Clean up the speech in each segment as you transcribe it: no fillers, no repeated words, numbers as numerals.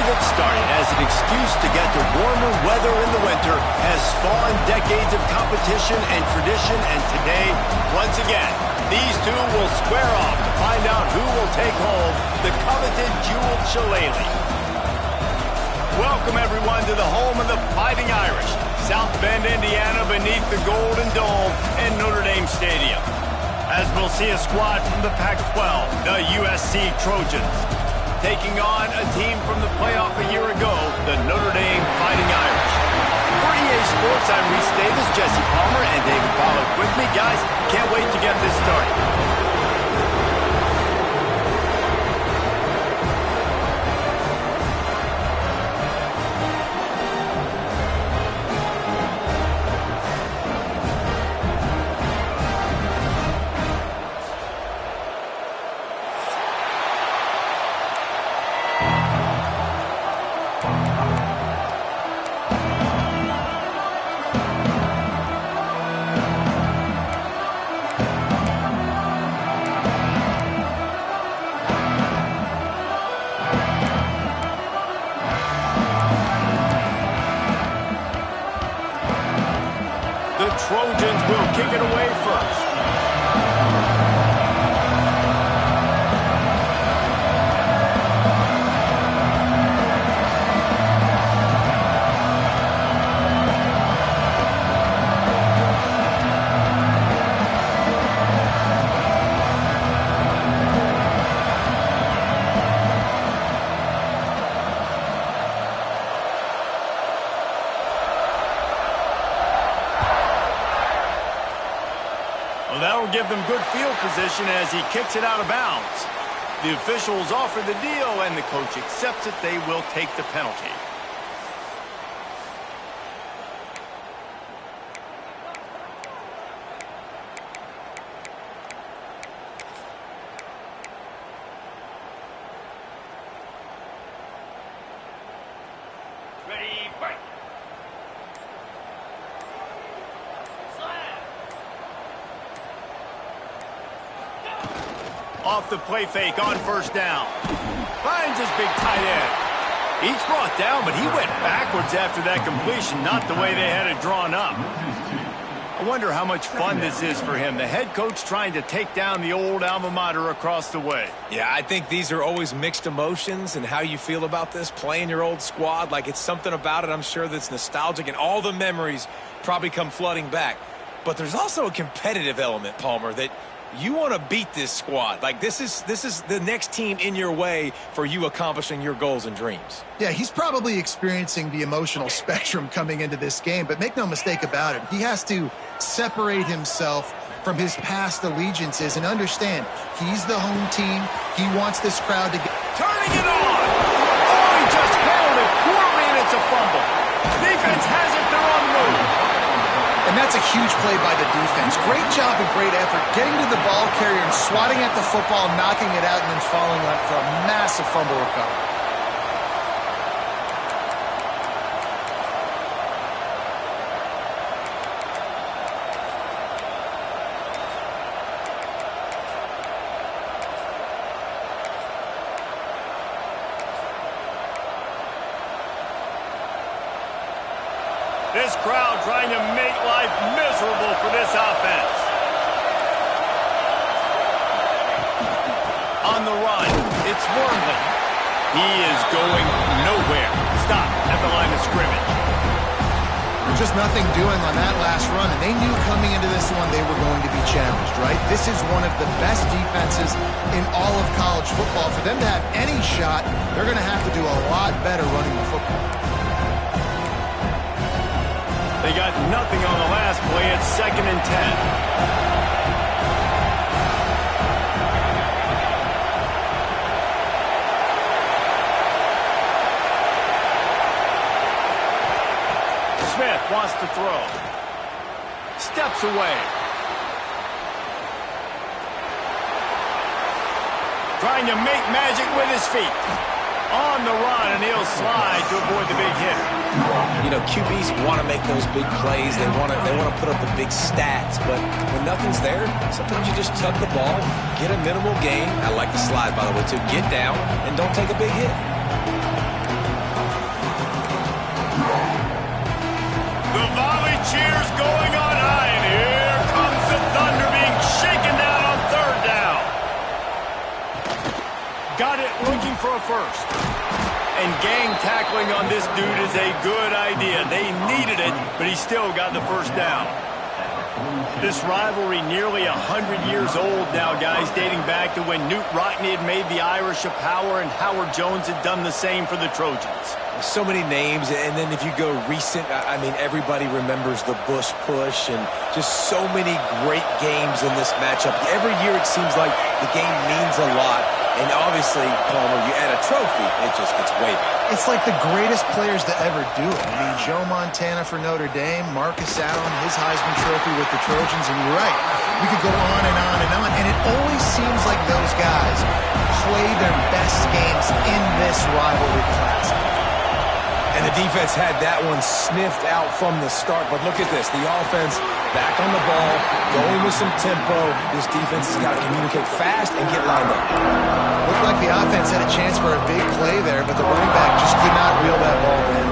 get started, as an excuse to get to warmer weather in the winter has spawned decades of competition and tradition, and today, once again, these two will square off to find out who will take home the coveted jeweled shillelagh. Welcome, everyone, to the home of the Fighting Irish, South Bend, Indiana, beneath the Golden Dome and Notre Dame Stadium. As we'll see a squad from the Pac-12, the USC Trojans, taking on a team from the playoff a year ago, the Notre Dame Fighting Irish. For EA Sports, I'm Reese Davis, Jesse Palmer, and David Pollack with me. Guys, can't wait to get this started. Trojans will kick it away first. That'll give them good field position as he kicks it out of bounds. The officials offer the deal, and the coach accepts it. They will take the penalty. Ready, break. Off the play fake on first down. Finds his big tight end. Each brought down, but he went backwards after that completion, not the way they had it drawn up. I wonder how much fun this is for him. The head coach trying to take down the old alma mater across the way. Yeah, I think these are always mixed emotions, and how you feel about this, playing your old squad, like it's something about it, I'm sure, that's nostalgic, and all the memories probably come flooding back. But there's also a competitive element, Palmer, that you want to beat this squad. Like, this is the next team in your way for you accomplishing your goals and dreams. Yeah, he's probably experiencing the emotional spectrum coming into this game, but make no mistake about it, he has to separate himself from his past allegiances and understand he's the home team. He wants this crowd to get... Turning it on! Oh, he just held it poorly, and it's a fumble. Defense has it, they're on the move. And that's a huge play by the defense. Great job and great effort getting to the ball carrier and swatting at the football, knocking it out, and then falling on for a massive fumble recovery. This crowd trying to make life miserable for this offense. On the run, it's Wormley. He is going nowhere. Stop at the line of scrimmage. Just nothing doing on that last run, and they knew coming into this one they were going to be challenged, right? This is one of the best defenses in all of college football. For them to have any shot, they're going to have to do a lot better running the football. They got nothing on the last play. It's 2nd and 10. Smith wants to throw. Steps away. Trying to make magic with his feet. On the run, and he'll slide to avoid the big hit. You know, QBs want to make those big plays. They want to put up the big stats. But when nothing's there, sometimes you just tuck the ball, get a minimal gain. I like the slide, by the way, too. Get down and don't take a big hit. cheers going on high, and here comes the thunder being shaken down on third down. Got it, looking for a first. And gang tackling on this dude is a good idea. They needed it, but he still got the first down. This rivalry nearly 100 years old now, guys, dating back to when Knute Rockne had made the Irish a power and Howard Jones had done the same for the Trojans. So many names, and then if you go recent, I mean, everybody remembers the Bush push and just so many great games in this matchup. Every year it seems like the game means a lot, and obviously, Palmer, you add a trophy, it just gets way better. It's like the greatest players to ever do it. I mean, Joe Montana for Notre Dame, Marcus Allen, his Heisman Trophy with the Trojans, and you're right. We could go on and on and on, and it always seems like those guys play their best games in this rivalry classic. And the defense had that one sniffed out from the start. But look at this. The offense back on the ball, going with some tempo. This defense has got to communicate fast and get lined up. Looked like the offense had a chance for a big play there, but the running back just could not reel that ball in.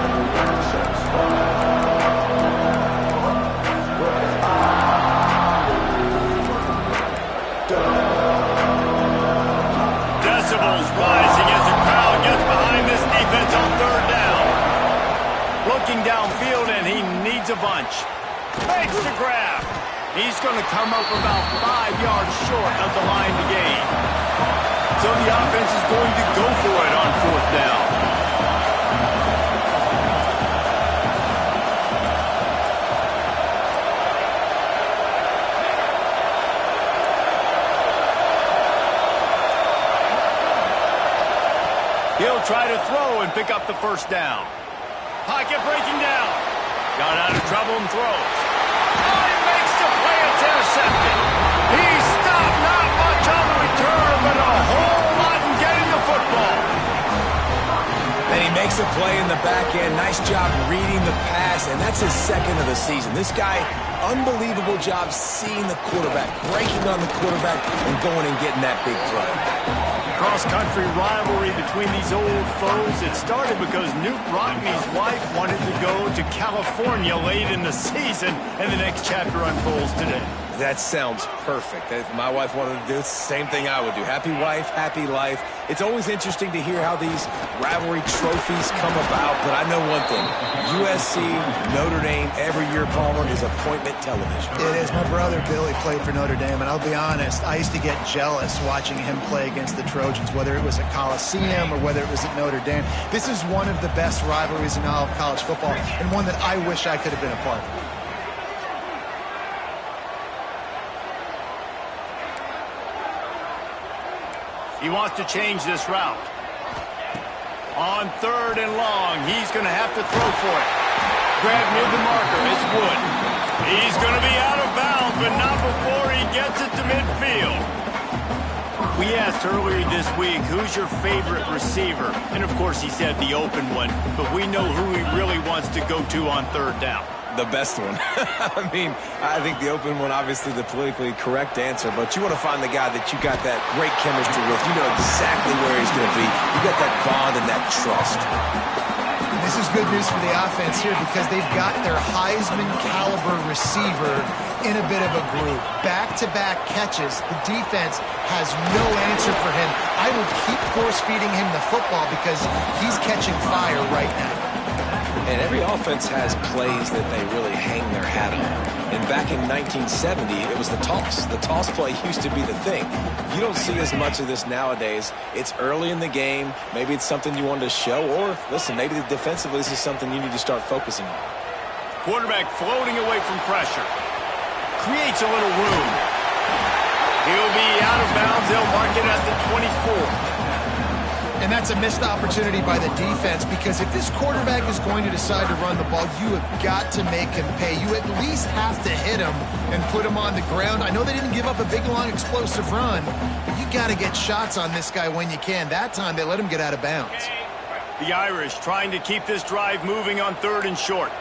Decibels rising as the crowd gets behind this defense on third down. Looking downfield, and he needs a bunch. Makes the grab. He's going to come up about 5 yards short of the line to gain. So the offense is going to go for it on fourth down. He'll try to throw and pick up the first down. Pocket breaking down. Got out of trouble and throws. Oh, he makes the play. It's intercepted. He stopped not much on the return, but a whole lot in getting the football. And he makes a play in the back end. Nice job reading the pass, and that's his second of the season. This guy, unbelievable job seeing the quarterback, breaking on the quarterback, and going and getting that big play. Cross-country rivalry between these old foes. It started because Knute Rockne's wife wanted to go to California late in the season, and the next chapter unfolds today. That sounds perfect. If my wife wanted to do it, it's the same thing I would do. Happy wife, happy life. It's always interesting to hear how these rivalry trophies come about, but I know one thing. USC, Notre Dame, every year, Palmer, is appointment television. It is. My brother Billy played for Notre Dame, and I'll be honest, I used to get jealous watching him play against the Trojans, whether it was at Coliseum or whether it was at Notre Dame. This is one of the best rivalries in all of college football, and one that I wish I could have been a part of. He wants to change this route. On third and long, he's going to have to throw for it. Grab near the marker, it's Wood. He's going to be out of bounds, but not before he gets it to midfield. We asked earlier this week, who's your favorite receiver? And of course he said the open one, but we know who he really wants to go to on third down. The best one. I mean, I think the open one, obviously the politically correct answer, but you want to find the guy that you got that great chemistry with. You know exactly where he's going to be. You got that bond and that trust. This is good news for the offense here because they've got their Heisman caliber receiver in a bit of a groove. Back-to-back catches. The defense has no answer for him. I will keep force-feeding him the football because he's catching fire right now. And every offense has plays that they really hang their hat on. And back in 1970, it was the toss. The toss play used to be the thing. You don't see as much of this nowadays. It's early in the game. Maybe it's something you wanted to show. Or, listen, maybe defensively this is something you need to start focusing on. Quarterback floating away from pressure. Creates a little room. He'll be out of bounds. They'll mark it at the 24. And that's a missed opportunity by the defense because if this quarterback is going to decide to run the ball, you have got to make him pay. You at least have to hit him and put him on the ground. I know they didn't give up a big, long, explosive run, but you got to get shots on this guy when you can. That time, they let him get out of bounds. The Irish trying to keep this drive moving on third and short.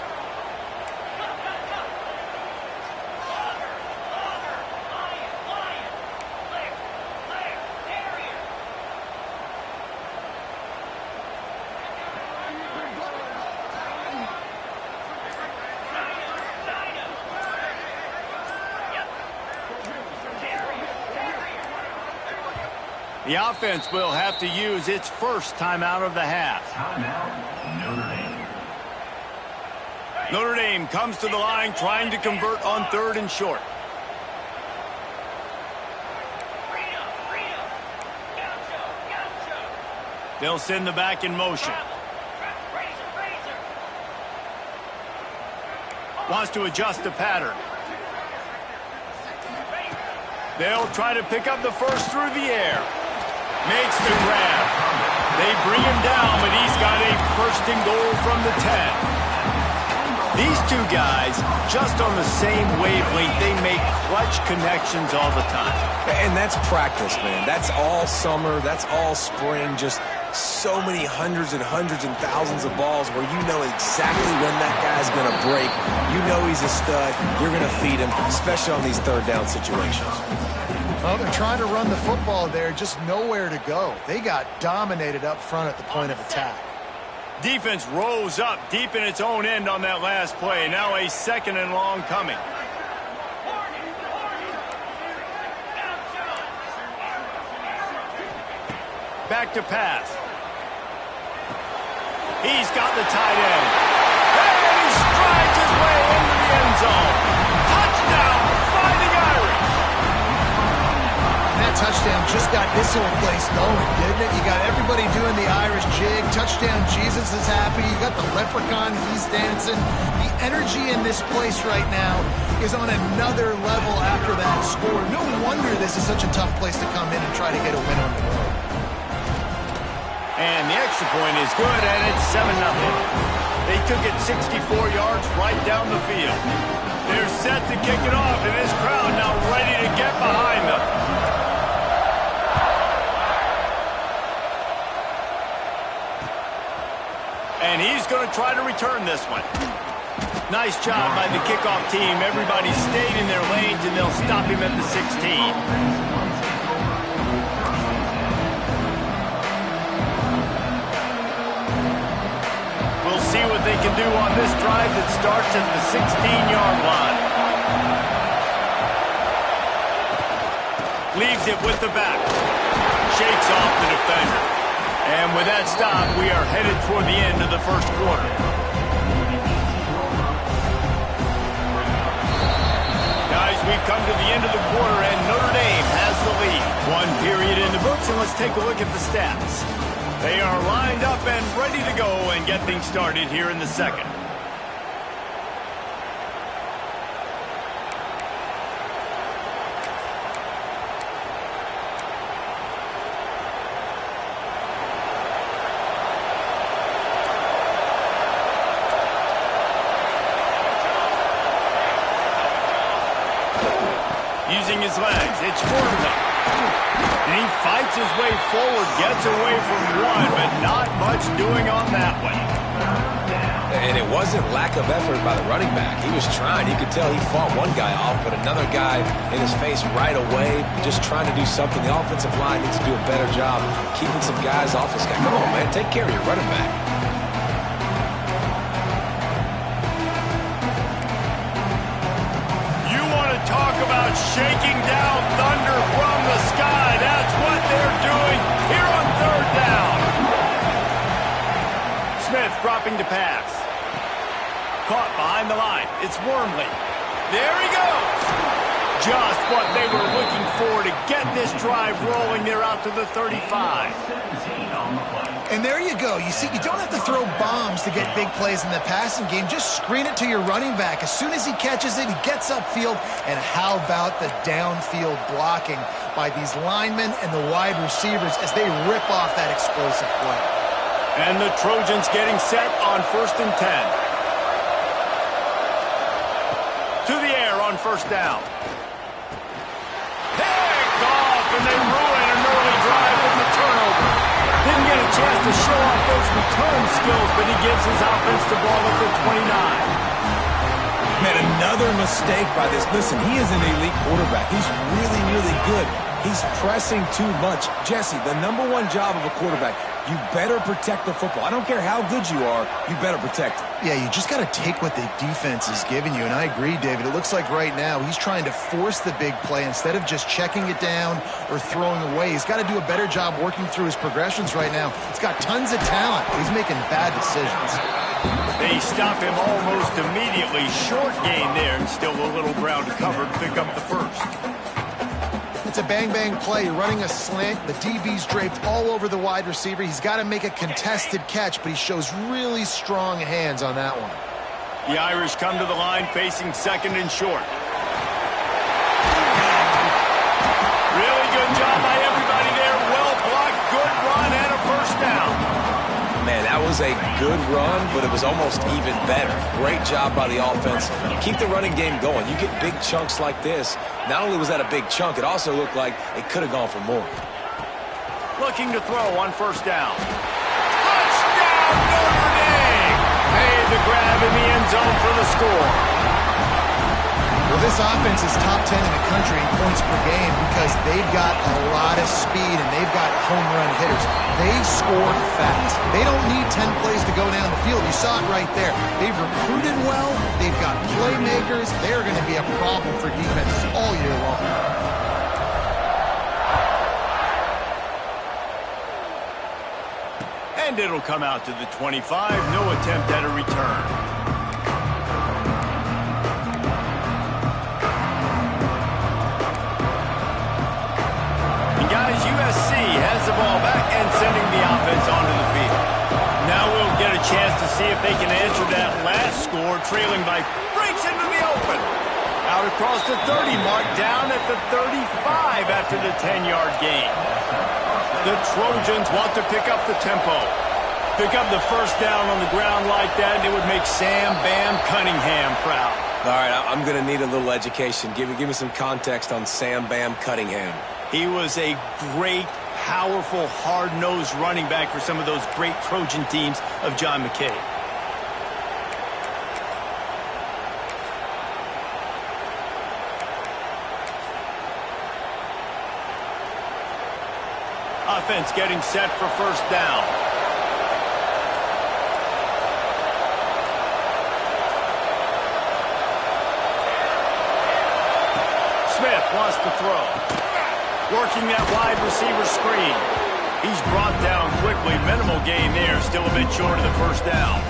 The offense will have to use its first timeout of the half. Timeout, Notre Dame. Notre Dame comes to the line trying to convert on 3rd and short. They'll send the back in motion. Wants to adjust the pattern. They'll try to pick up the first through the air. Makes the grab. They bring him down, but he's got a first and goal from the 10. These two guys, just on the same wavelength, they make clutch connections all the time. And that's practice, man. That's all summer. That's all spring. Just so many hundreds and thousands of balls where you know exactly when that guy's going to break. You know he's a stud. You're going to feed him, especially on these 3rd down situations. Well, they're trying to run the football there, just nowhere to go. They got dominated up front at the point of attack. Defense rose up deep in its own end on that last play. Now a 2nd and long coming. Back to pass. He's got the tight end. And he strides his way into the end zone. Touchdown, Fighting Irish. That touchdown just got this whole place going, didn't it? You got everybody doing the Irish jig. Touchdown Jesus is happy. You got the leprechaun, he's dancing. The energy in this place right now is on another level after that score. No wonder this is such a tough place to come in and try to get a win on the road. And the extra point is good, and it's 7-0. They took it 64 yards right down the field. They're set to kick it off, and this crowd now ready to get behind them. And he's going to try to return this one. Nice job by the kickoff team. Everybody stayed in their lanes, and they'll stop him at the 16. We'll see what they can do on this drive that starts at the 16-yard line. Leaves it with the back. Shakes off the defender. And with that stop, we are headed toward the end of the first quarter. Guys, we've come to the end of the quarter, and Notre Dame has the lead. 1 period in the books, and let's take a look at the stats. They are lined up and ready to go and get things started here in the second. Using his legs, it's Wortham. And he fights his way forward, gets away from one, but not much doing on that one. And it wasn't lack of effort by the running back. He was trying. You could tell he fought one guy off, but another guy in his face right away, just trying to do something. The offensive line needs to do a better job keeping some guys off this guy. Come on, man. Take care of your running back. You want to talk about shaking down thunder from the sky. That's what they're doing here on 3rd down. Smith dropping to pass. Caught behind the line. It's Wormley. There he goes. Just what they were looking for to get this drive rolling. They're out to the 35. And there you go. You see, you don't have to throw bombs to get big plays in the passing game. Just screen it to your running back. As soon as he catches it, he gets upfield. And how about the downfield blocking by these linemen and the wide receivers as they rip off that explosive play. And the Trojans getting set on 1st and 10. To the air on 1st down. Picked off, and they ruin an early drive with the turnover. Didn't get a chance to show off those return skills, but he gives his offense the ball at the 29. Man, another mistake by this. Listen, he is an elite quarterback. He's really, really good. He's pressing too much. Jesse, the #1 job of a quarterback, You better protect the football. I don't care how good you are, you better protect it. Yeah, you just got to take what the defense is giving you, and I agree, David. It looks like right now he's trying to force the big play instead of just checking it down or throwing away. He's got to do a better job working through his progressions right now. He's got tons of talent, but he's making bad decisions. They stop him almost immediately. Short gain there, and still a little ground to cover to pick up the first. It's a bang-bang play. You're running a slant. The DB's draped all over the wide receiver. He's got to make a contested catch, but he shows really strong hands on that one. The Irish come to the line facing second and short. Really good job by everybody there. Well blocked, good run, and a first down. Man, that was a good run, but it was almost even better. Great job by the offense. Keep the running game going. You get big chunks like this. Not only was that a big chunk, it also looked like it could have gone for more. Looking to throw on first down. Touchdown, Notre Dame! Made the grab in the end zone for the score. Well, this offense is top 10 in the country in points per game because they've got a lot of speed and they've got home run hitters. They score fast. They don't need 10 plays to go down the field. You saw it right there. They've recruited well. They've got playmakers. They're going to be a problem for defenses all year long. And it'll come out to the 25. No attempt at a return. USC has the ball back and sending the offense onto the field. Now we'll get a chance to see if they can answer that last score, trailing by breaks into the open. Out across the 30 mark, down at the 35 after the 10-yard gain. The Trojans want to pick up the tempo. Pick up the first down on the ground like that, and it would make Sam Bam Cunningham proud. All right, I'm going to need a little education. Give me some context on Sam Bam Cunningham. He was a great, powerful, hard-nosed running back for some of those great Trojan teams of John McKay. Offense getting set for first down. Smith wants to throw. Working that wide receiver screen. He's brought down quickly. Minimal gain there. Still a bit short of the first down.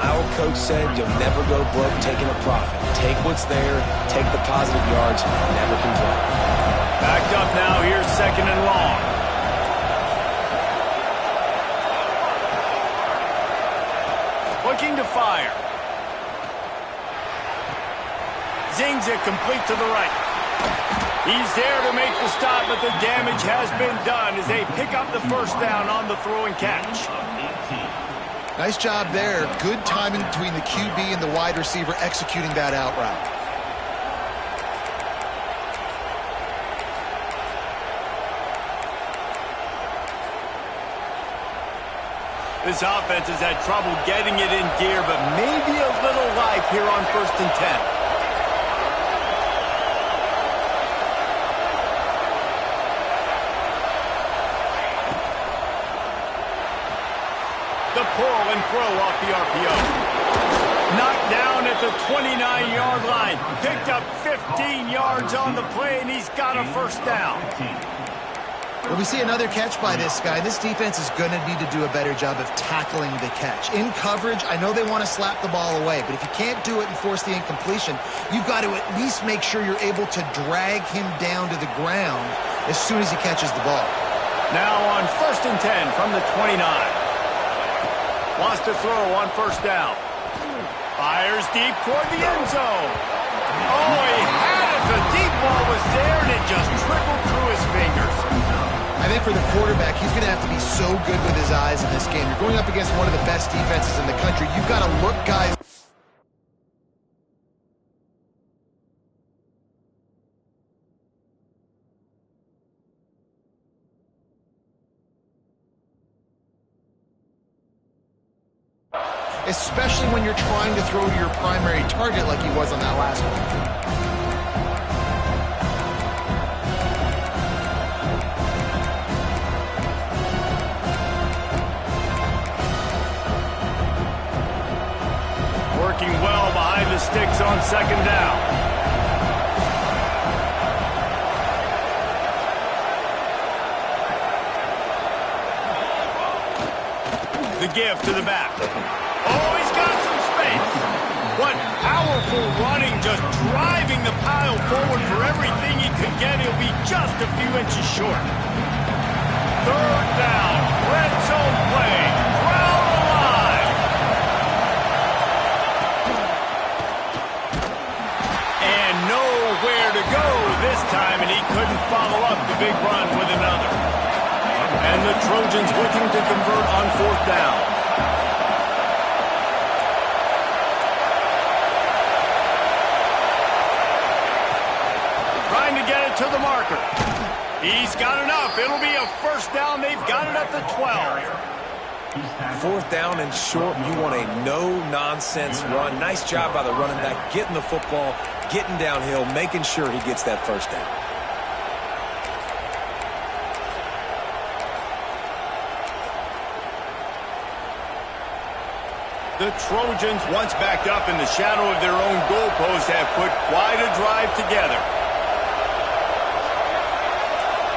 My old coach said you'll never go broke taking a profit. Take what's there, take the positive yards, never complain. Backed up now. Here's second and long. Looking to fire. Zings it complete to the right. He's there to make the stop, but the damage has been done as they pick up the first down on the throw and catch. Nice job there. Good timing between the QB and the wide receiver executing that out route. This offense has had trouble getting it in gear, but maybe a little life here on 1st and 10. The pull and throw off the RPO. Knocked down at the 29-yard line. Picked up 15 yards on the play, and he's got a first down. Well, we see another catch by this guy. This defense is going to need to do a better job of tackling the catch. In coverage, I know they want to slap the ball away, but if you can't do it and force the incompletion, you've got to at least make sure you're able to drag him down to the ground as soon as he catches the ball. Now on 1st and 10 from the 29. Wants to throw on first down. Fires deep toward the end zone. Oh, he had it. The deep ball was there, and it just trickled through his fingers. I think for the quarterback, he's going to have to be so good with his eyes in this game. You're going up against one of the best defenses in the country. You've got to look guys. Especially when you're trying to throw to your primary target like he was on that last one. second down. The give to the back. Oh, he's got some space. What powerful running, just driving the pile forward for everything he could get. He'll be just a few inches short. Third down, red zone play, crowd alive. And nowhere to go this time, and he couldn't follow up the big run with another. And the Trojans looking to convert on fourth down. Trying to get it to the marker. He's got enough. It'll be a first down. They've got it at the 12. Fourth down and short, you want a no-nonsense run. Nice job by the running back, getting the football, getting downhill, making sure he gets that first down. The Trojans, once backed up in the shadow of their own goalpost, have put quite a drive together.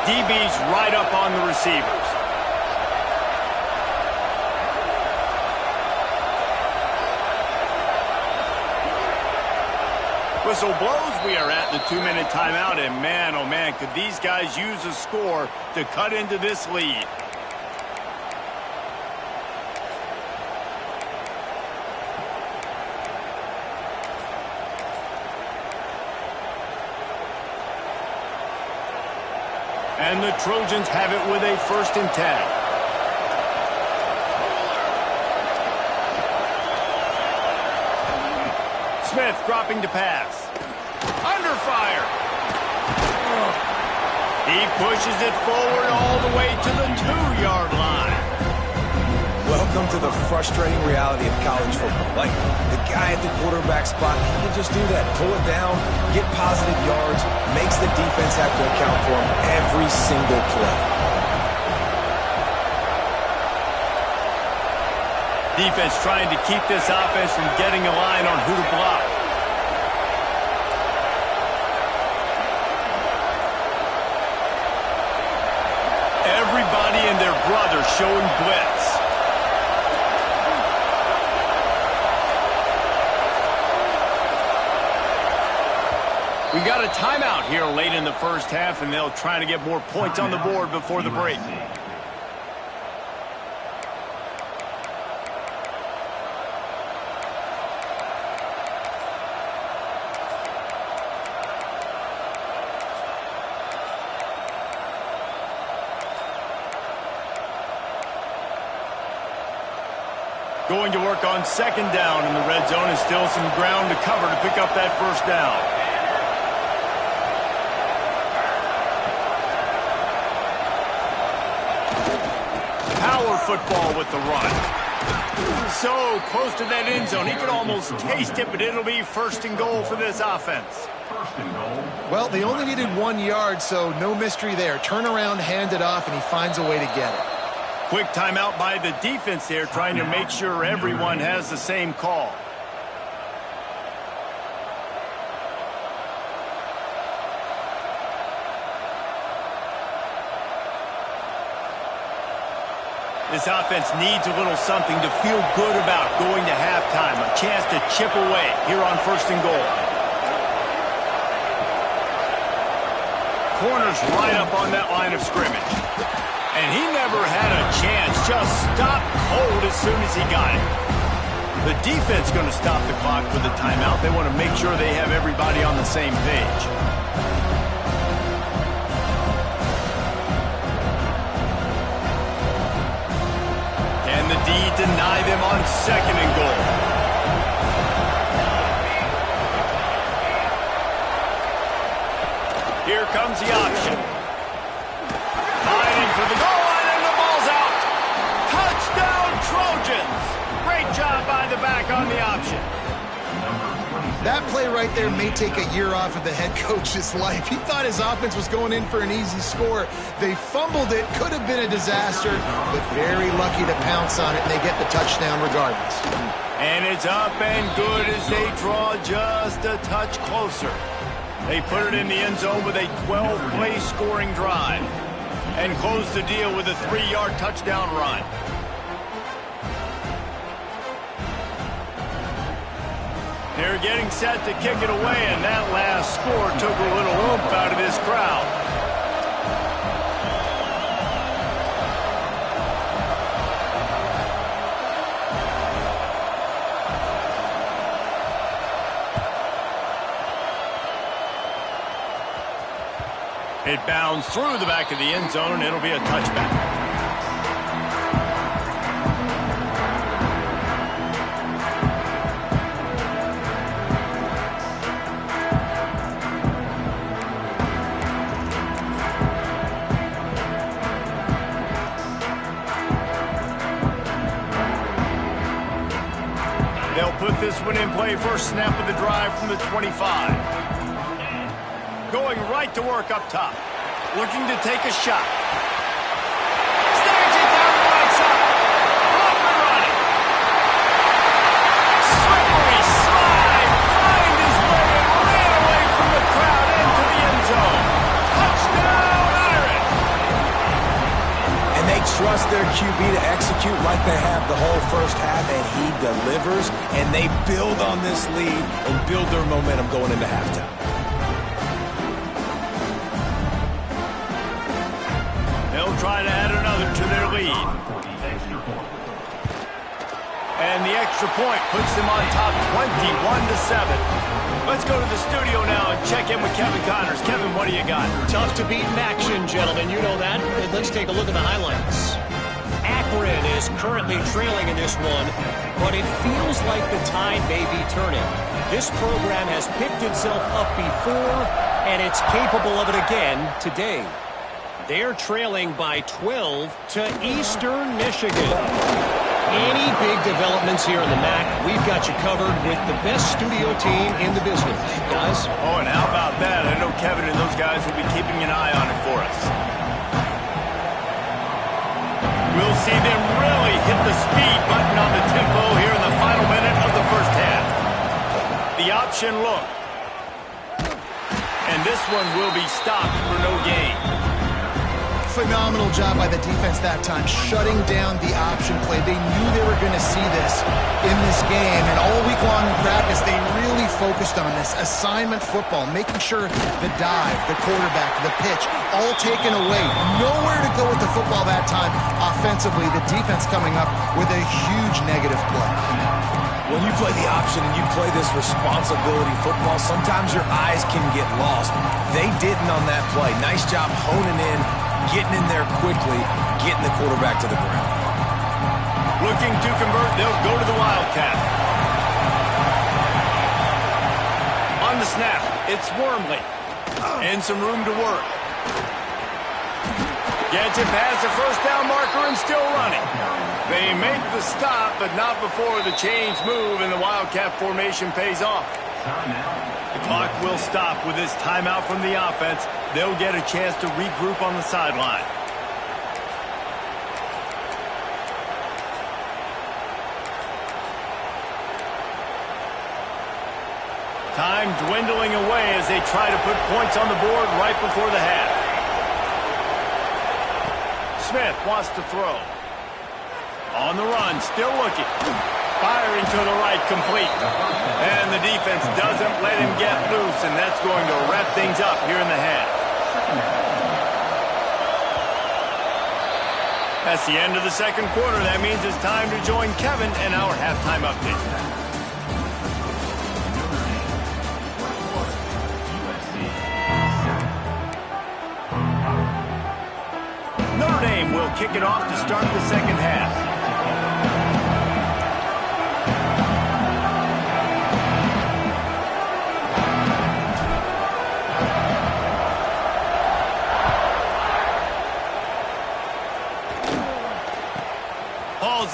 DB's right up on the receivers. Whistle blows. We are at the 2-minute timeout, and man, oh man, could these guys use a score to cut into this lead. And the Trojans have it with a 1st and 10. Smith dropping to pass. Under fire. He pushes it forward all the way to the 2-yard line. Welcome to the frustrating reality of college football. Like, the guy at the quarterback spot, he can just do that. Pull it down, get positive yards, makes the defense have to account for him every single play. Defense trying to keep this offense from getting a line on who to block. Everybody and their brother showing blitz. We got a timeout here late in the first half, and they'll try to get more points on the board before the break. Going to work on 2nd down in the red zone, and still some ground to cover to pick up that first down. Power football with the run. So close to that end zone, he could almost taste it, but it'll be 1st and goal for this offense. Well, they only needed 1 yard, so no mystery there. Turn around, hand it off, and he finds a way to get it. Quick timeout by the defense there, trying to make sure everyone has the same call. This offense needs a little something to feel good about going to halftime. A chance to chip away here on 1st and goal. Corner's right up on that line of scrimmage. And he never had a chance. Just stopped cold as soon as he got it. The defense going to stop the clock with a timeout. They want to make sure they have everybody on the same page. Can the D deny them on 2nd and goal? Here comes the option. Fighting for the goal line, and the ball's out. Touchdown, Trojans. Great job by the back on the option. That play right there may take a year off of the head coach's life. He thought his offense was going in for an easy score. They fumbled it. Could have been a disaster, but very lucky to pounce on it, and they get the touchdown regardless. And it's up and good as they draw just a touch closer. They put it in the end zone with a 12-play scoring drive and close the deal with a 3-yard touchdown run. They're getting set to kick it away, and that last score took a little oomph out of this crowd. It bounds through the back of the end zone, and it'll be a touchback. They'll put this one in play first snap of the drive from the 25. Going right to work up top. Looking to take a shot. Snags it down the right side. Off and running. Slippery slide. Find his way and ran away from the crowd into the end zone. Touchdown, Irish. And they trust their QB to execute like they have the whole first half, and he delivers, and they build on this lead and build their momentum going into halftime. They'll try to add another to their lead. And the extra point puts them on top 21-7. Let's go to the studio now and check in with Kevin Connors. Kevin, what do you got? Tough to beat in action, gentlemen. You know that. And let's take a look at the highlights. Akron is currently trailing in this one, but it feels like the tide may be turning. This program has picked itself up before, and it's capable of it again today. They're trailing by 12 to Eastern Michigan. Any big developments here in the MAC, we've got you covered with the best studio team in the business. Guys? Oh, and how about that? I know Kevin and those guys will be keeping an eye on it for us. We'll see them really hit the speed button on the tempo here in the final minute of the first half. The option look. And this one will be stopped for no gain. Phenomenal job by the defense that time, shutting down the option play. They knew they were going to see this in this game, and all week long in practice, they really focused on this assignment football, making sure the dive, the quarterback, the pitch, all taken away. Nowhere to go with the football that time offensively. The defense coming up with a huge negative play. When you play the option and you play this responsibility football, sometimes your eyes can get lost. They didn't on that play. Nice job honing in, getting in there quickly, getting the quarterback to the ground. Looking to convert, they'll go to the Wildcat. On the snap, it's Wormley. And some room to work. Gets it past the first down marker and still running. They make the stop, but not before the chains move and the Wildcat formation pays off. The clock will stop with this timeout from the offense. They'll get a chance to regroup on the sideline. Time dwindling away as they try to put points on the board right before the half. Smith wants to throw. On the run, still looking. Firing to the right, complete. And the defense doesn't let him get loose, and that's going to wrap things up here in the half. That's the end of the second quarter. That means it's time to join Kevin in our halftime update. Notre Dame will kick it off to start the second half.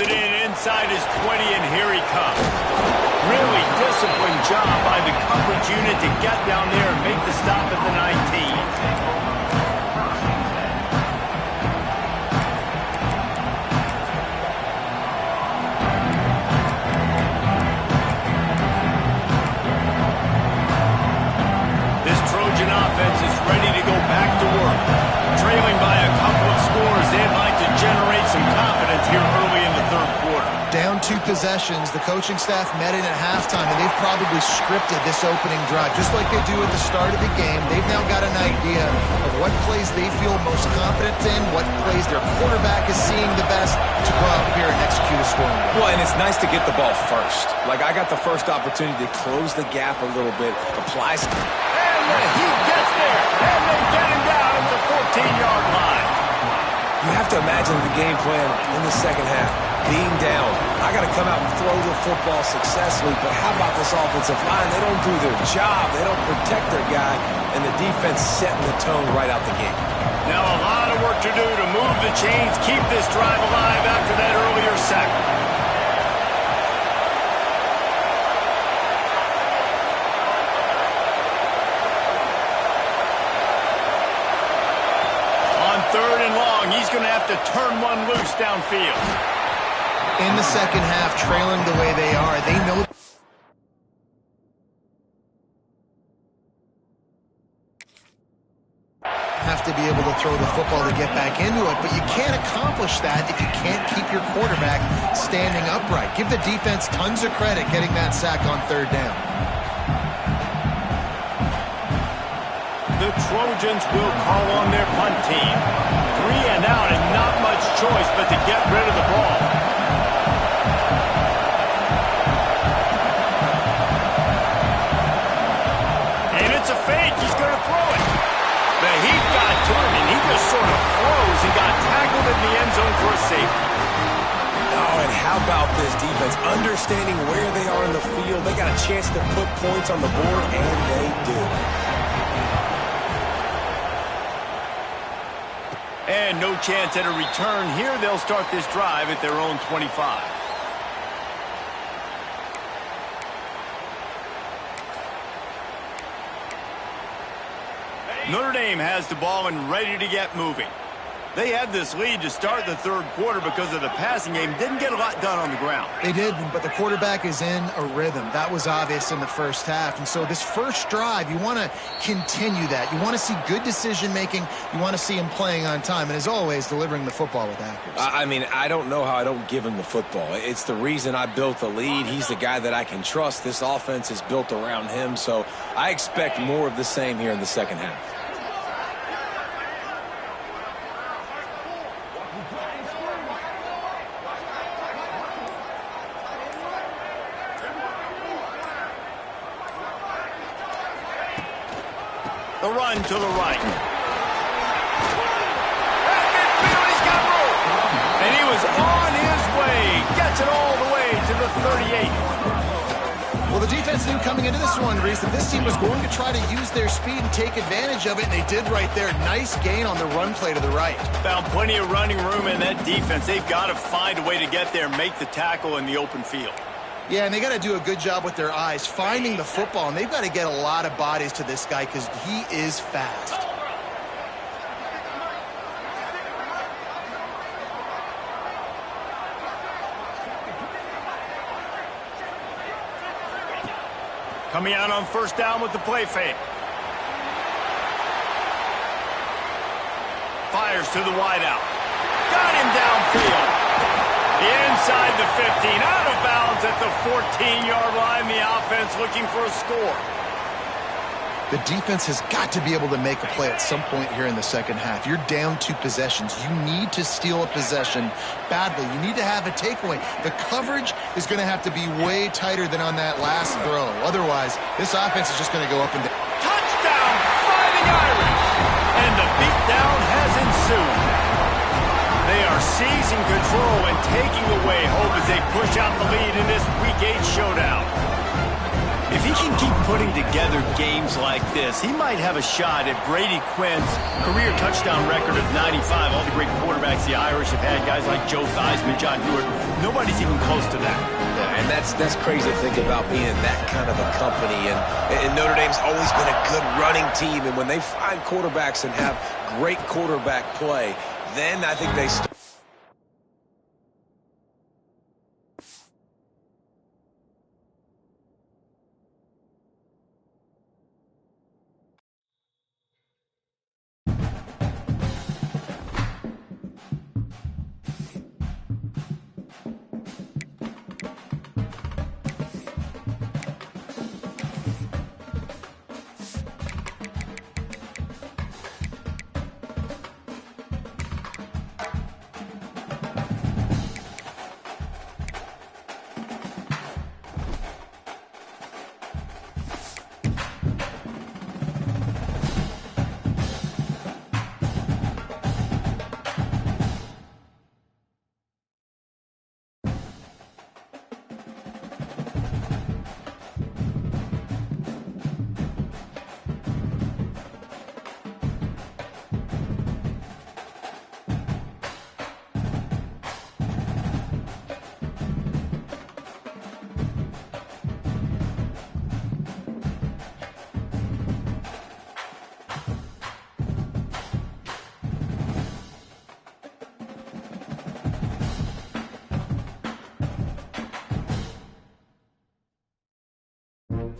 It in inside his 20, and here he comes. Really disciplined job by the coverage unit to get down there and make the stop at the 19. 2 possessions. The coaching staff met in at halftime, and they've probably scripted this opening drive, just like they do at the start of the game. They've now got an idea of what plays they feel most confident in, what plays their quarterback is seeing the best to go out here and execute a scoring drive. Well, and it's nice to get the ball first. Like, I got the first opportunity to close the gap a little bit, apply some... And he gets there, and they get him down at the 14-yard line. You have to imagine the game plan in the second half. Being down, I got to come out and throw the football successfully, but how about this offensive line? They don't do their job. They don't protect their guy, and the defense setting the tone right out the gate. Now a lot of work to do to move the chains, keep this drive alive after that earlier sack. On 3rd and long, he's going to have to turn one loose downfield. In the second half, trailing the way they are, they know have to be able to throw the football to get back into it, but you can't accomplish that if you can't keep your quarterback standing upright. Give the defense tons of credit getting that sack on 3rd down. The Trojans will call on their punt team. 3 and out and not much choice but to get rid of the ball. And it's a fake. He's going to throw it. The heat got to him, and he just sort of froze and got tackled in the end zone for a safety. Oh, and how about this defense? Understanding where they are in the field. They got a chance to put points on the board, and they do. And no chance at a return here. They'll start this drive at their own 25. Notre Dame has the ball and ready to get moving. They had this lead to start the 3rd quarter because of the passing game. Didn't get a lot done on the ground. They did, but the quarterback is in a rhythm. That was obvious in the first half. And so this first drive, you want to continue that. You want to see good decision-making. You want to see him playing on time. And as always, delivering the football with accuracy. I mean, I don't know how I don't give him the football. It's the reason I built the lead. He's the guy that I can trust. This offense is built around him. So I expect more of the same here in the second half. The run to the right. At midfield, he's got room. And he was on his way. Gets it all the way to the 38. Well, the defense knew coming into this one, Reese, that this team was going to try to use their speed and take advantage of it, and they did right there. Nice gain on the run play to the right. Found plenty of running room in that defense. They've got to find a way to get there and make the tackle in the open field. Yeah, and they got to do a good job with their eyes, finding the football, and they've got to get a lot of bodies to this guy because he is fast. Coming out on 1st down with the play fake. Fires to the wideout. Got him downfield. Inside the 15, out of bounds at the 14-yard line. The offense looking for a score. The defense has got to be able to make a play at some point here in the second half. You're down 2 possessions. You need to steal a possession badly. You need to have a takeaway. The coverage is going to have to be way tighter than on that last throw. Otherwise, this offense is just going to go up and down. Touchdown, Fighting Irish! And the beatdown has ensued. They are seizing control and taking away hope as they push out the lead in this Week 8 showdown. If he can keep putting together games like this, he might have a shot at Brady Quinn's career touchdown record of 95. All the great quarterbacks the Irish have had, guys like Joe Theismann, John Stewart, nobody's even close to that. Yeah, and that's crazy to think about being in that kind of a company. And Notre Dame's always been a good running team. And when they find quarterbacks and have great quarterback play, then I think they start.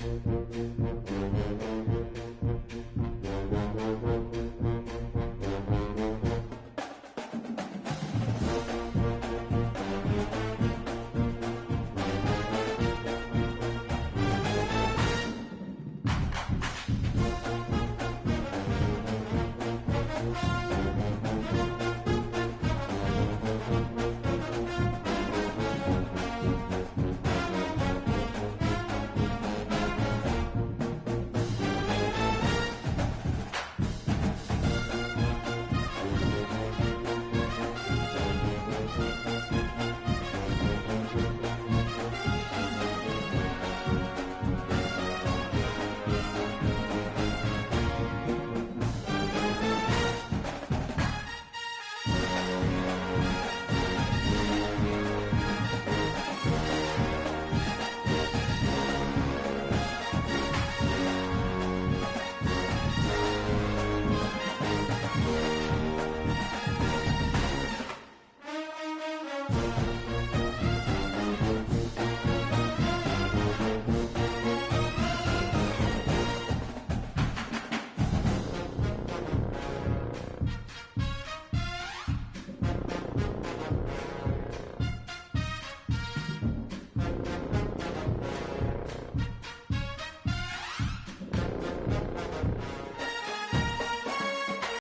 Dame.